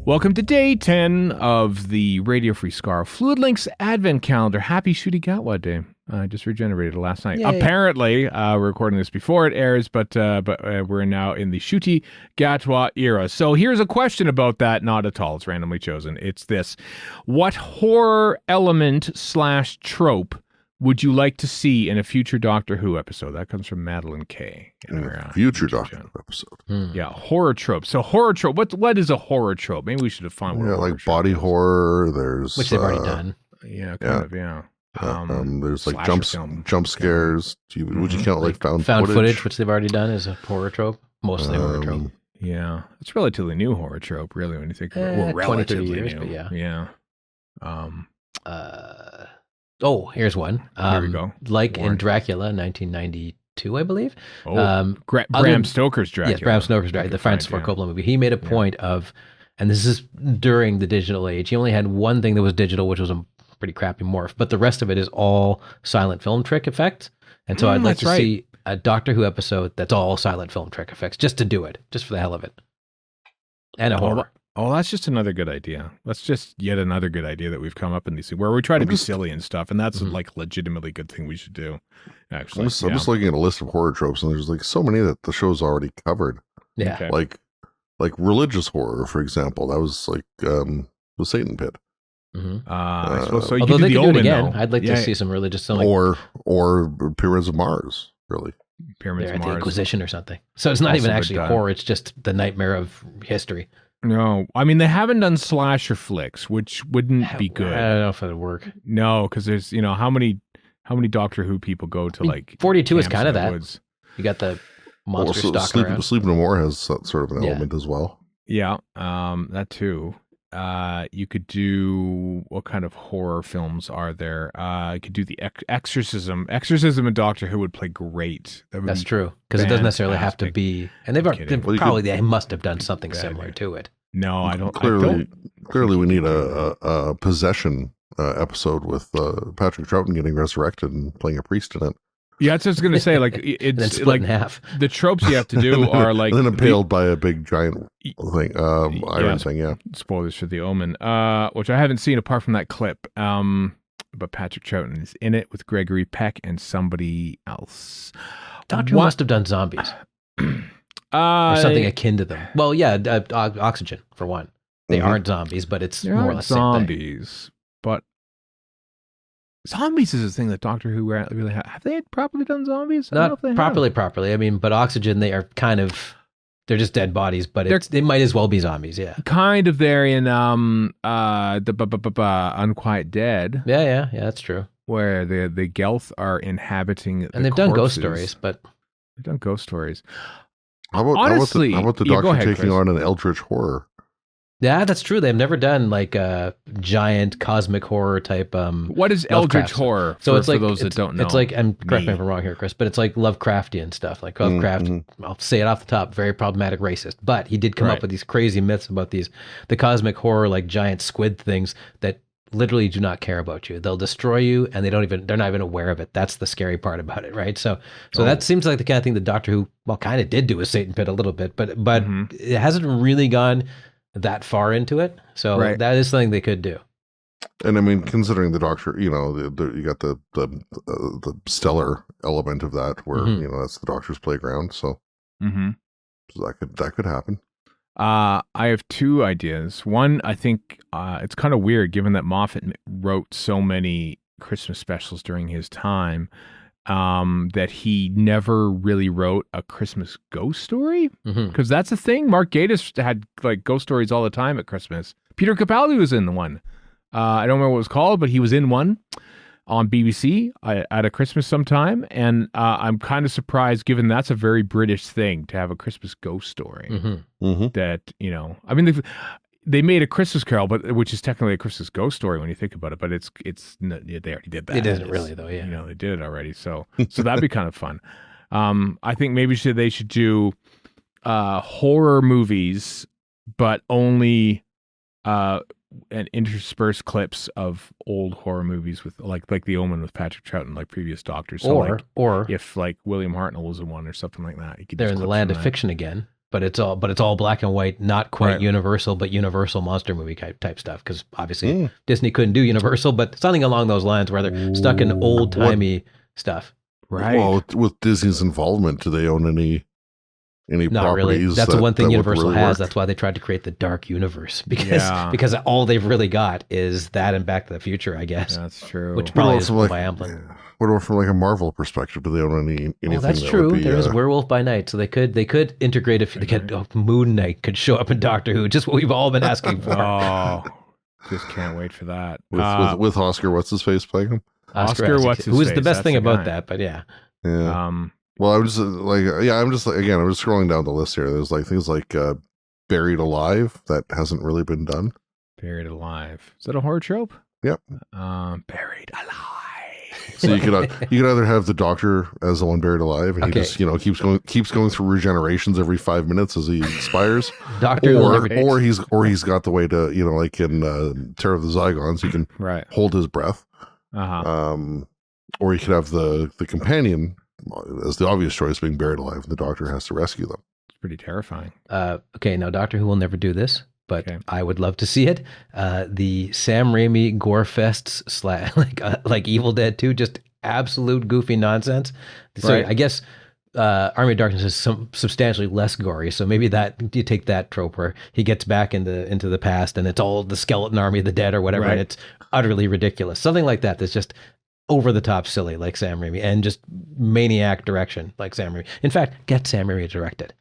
Welcome to day 10 of the Radio Free Skaro Fluid Links Advent Calendar. Happy Shooty Gatwa Day. I just regenerated last night. Yay. Apparently, we're recording this before it airs, but we're now in the Shooty Gatwa era. So here's a question about that. Not at all. It's randomly chosen. It's this. What horror element / trope would you like to see in a future Doctor Who episode? That comes from Madeline K. Future Doctor Who episode. Yeah, horror trope. So horror trope. What is a horror trope? Maybe we should define what. Yeah, like body horror. There's which they've already done. Yeah, kind of. Yeah. There's like film. jump scares. Would you count like found footage, which they've already done, is a horror trope. Mostly horror trope. Yeah, it's relatively new horror trope, really, when you think about it. Well, 20, 30 relatively years, new. but yeah. Yeah. Here's one. Here we go. Like Warren. in Dracula, 1992, I believe. Bram Stoker's Dracula. Yes, Bram Stoker's Dracula, the Francis Ford Coppola movie. He made a point of, and this is during the digital age, he only had one thing that was digital, which was a pretty crappy morph, but the rest of it is all silent film trick effects. And so I'd like to see a Doctor Who episode that's all silent film trick effects, just to do it, just for the hell of it. And a horror. Oh, that's just another good idea. That's just yet another good idea that we've come up in these things, where we try to be silly and stuff, and that's like legitimately good thing we should do. Actually, I'm just looking at a list of horror tropes, and there's like so many that the show's already covered. Yeah, Okay. Like religious horror, for example. That was like the Satan Pit, I suppose so. You although could they do could the do it Omen, again. though. I'd like to see some religious, like, or Pyramids of Mars. Really, Pyramids at of the Mars. Inquisition or something. So it's not Also even been actually done. horror; it's just the nightmare of history. No, I mean they haven't done slasher flicks, which wouldn't be good. I don't know if it'd work. No, because there's how many Doctor Who people go to like 42 is camps kind of in the that. woods? You got the monster also stalking around. Sleep No More has sort of an element as well. Yeah, that too. You could do, what kind of horror films are there? You could do the Exorcism. Exorcism and Doctor Who would play great. That's true, because it doesn't necessarily have to fantastic. be. And they've kidding. they must have done something similar to it. No, I don't. Clearly, we need a possession episode with Patrick Troughton getting resurrected and playing a priest in it. Yeah, that's what I was going to say. Like And then it's split like in half. the tropes you have to do are like and then impaled by a big giant thing, iron thing. Yeah, spoilers for the Omen, which I haven't seen apart from that clip. But Patrick Troughton is in it with Gregory Peck and somebody else. Doctor Who must have done zombies or something akin to them. Well, yeah, Oxygen for one. They aren't zombies, but it's more or less zombies. But zombies is a thing that Doctor Who really have they properly done zombies? I don't know if they Not properly. I mean, but Oxygen, they are kind of, they're just dead bodies, but they might as well be zombies. Yeah, kind of there in the Unquiet Dead. Yeah, that's true. Where the Gelth are inhabiting, and they've done ghost stories, but they've done ghost stories. How about the go Doctor ahead, taking Chris. on an eldritch horror? yeah, that's true. They've never done like a giant cosmic horror type. What is eldritch horror? So it's for like those that don't know. It's like, and correct me if I'm wrong here, Chris, but it's like Lovecraftian stuff. Like Lovecraft, I'll say it off the top, very problematic racist. But he did come up with these crazy myths about the cosmic horror, like giant squid things that literally do not care about you. They'll destroy you, and they're not even aware of it. That's the scary part about it, right? So that seems like the kind of thing that Doctor Who, kind of did do with Satan Pit a little bit, but it hasn't really gone that far into it. So that is something they could do. And I mean, considering the Doctor, you got the stellar element of that, where that's the Doctor's playground. So, so that could happen. I have two ideas. One, I think it's kind of weird, given that Moffat wrote so many Christmas specials during his time, that he never really wrote a Christmas ghost story, because that's a thing. Mark Gatiss had like ghost stories all the time at Christmas. Peter Capaldi was in the one. I don't remember what it was called, but he was in one on BBC at a Christmas sometime, and I'm kind of surprised, given that's a very British thing to have a Christmas ghost story. That I mean, they made a Christmas Carol, which is technically a Christmas ghost story when you think about it. But they already did that. It isn't really though. Yeah, they did it already. So that'd be kind of fun. I think maybe they should do horror movies, but only and intersperse clips of old horror movies with like The Omen with Patrick Troughton, like previous Doctors. So or if like William Hartnell was in one or something like that, you could they're just in the clip land from of that. fiction again. but it's all black and white, not quite Right. Universal, but Universal monster movie type stuff. Because obviously Disney couldn't do Universal, but something along those lines where they're stuck in old timey stuff. Right. Well, with Disney's involvement, do they own any Not properties? really. That's the one thing that would Universal really has. work? That's why they tried to create the dark universe because all they've really got is that and Back to the Future, I guess. That's true. Which probably is from by like, Amblin. what about from like a Marvel perspective? Do they own anything? Well, that's that true. would be, There is Werewolf by Night, so they could integrate if they could. Moon Knight could show up in Doctor Who, just what we've all been asking for. Oh, just can't wait for that. with Oscar, what's his face playing him? Oscar Isaac, what's his who is the face, best that's thing the about guy. that? But yeah, Yeah. Well, I'm just I'm just scrolling down the list here. There's like things like Buried Alive that hasn't really been done. Buried Alive. Is that a horror trope? Yep. Buried Alive. So you could either have the Doctor as the one buried alive, and he just keeps going through regenerations every 5 minutes as he expires, Doctor or he's got the way to like in Terror of the Zygons, he can hold his breath. Or you could have the companion as the obvious choice being buried alive, and the Doctor has to rescue them. It's pretty terrifying. Okay, now Doctor Who will never do this, but I would love to see it. The Sam Raimi gore fests like Evil Dead 2, just absolute goofy nonsense. So I guess Army of Darkness is substantially less gory. So maybe that you take that trope where he gets back into the past and it's all the skeleton army of the dead or whatever, and it's utterly ridiculous. Something like that that's just over the top silly like Sam Raimi, and just maniac direction like Sam Raimi. In fact, get Sam Raimi to direct it.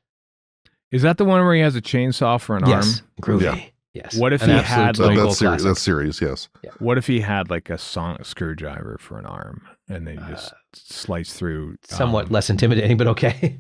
Is that the one where he has a chainsaw for an arm? Groovy. Yeah. Yes. What if he had that series? Yes. Yeah. What if he had like a sonic screwdriver for an arm, and they just slice through? Somewhat less intimidating, but okay.